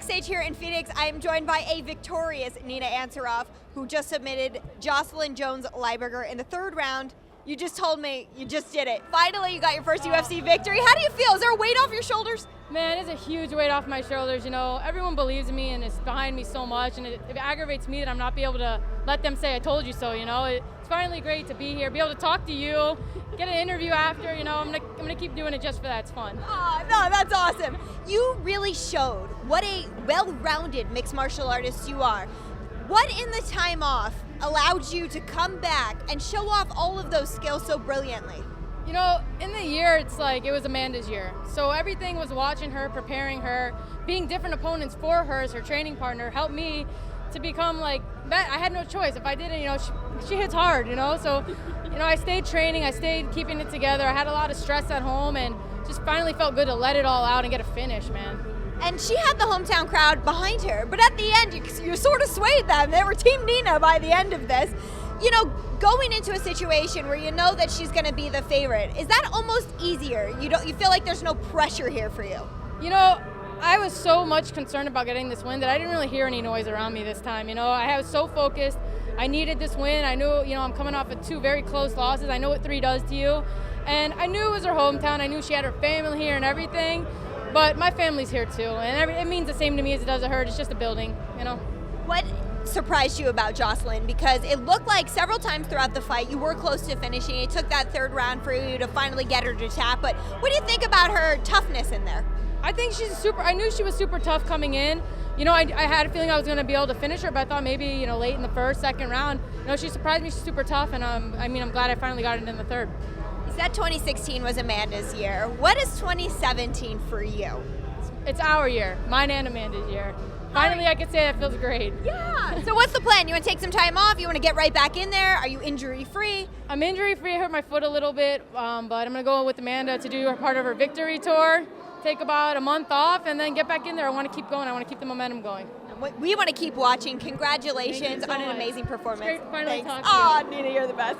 backstage here in Phoenix, I am joined by a victorious Nina Ansaroff, who just submitted Jocelyn Jones-Lybarger in the third round. You just told me you just did it. Finally, you got your first UFC victory. How do you feel? Is there a weight off your shoulders? Man, it's a huge weight off my shoulders. You know, everyone believes in me and is behind me so much, and it aggravates me that I'm not be able to let them say I told you so. You know, it's finally great to be here, be able to talk to you, get an interview after. You know, I'm gonna keep doing it just for that. It's fun. Oh, no, that's awesome. You really showed what a well-rounded mixed martial artist you are. What in the time off allowed you to come back and show off all of those skills so brilliantly? You know, in the year, it's like it was Amanda's year. So everything was watching her, preparing her, being different opponents for her as her training partner helped me to become like, I had no choice. If I didn't, you know, she hits hard, you know? So, you know, I stayed training, I stayed keeping it together. I had a lot of stress at home and just finally felt good to let it all out and get a finish, man. And she had the hometown crowd behind her, but at the end, you sort of swayed them. They were Team Nina by the end of this. You know, going into a situation where you know that she's going to be the favorite, is that almost easier? You feel like there's no pressure here for you? You know, I was so much concerned about getting this win that I didn't really hear any noise around me this time. You know, I was so focused. I needed this win. I knew, you know, I'm coming off of 2 very close losses. I know what 3 does to you. And I knew it was her hometown. I knew she had her family here and everything. But my family's here too. And it means the same to me as it does to her. It's just a building, you know. What surprised you about Jocelyn? Because it looked like several times throughout the fight you were close to finishing. It took that third round for you to finally get her to tap. But what do you think about her toughness in there? I think I knew she was super tough coming in. You know, I had a feeling I was going to be able to finish her, but I thought maybe, you know, late in the first, second round. You know, she surprised me. She's super tough, and I'm glad I finally got it in the third. You said 2016 was Amanda's year. What is 2017 for you? It's our year, mine and Amanda's year. Finally, I could say that feels great. Yeah. So what's the plan? You want to take some time off? You want to get right back in there? Are you injury-free? I'm injury-free. I hurt my foot a little bit, but I'm going to go with Amanda to do part of her victory tour, take about a month off, and then get back in there. I want to keep going. I want to keep the momentum going. We want to keep watching. Congratulations so on an much. amazing performance. It's great finally Thanks. talking to you. Nina, you're the best.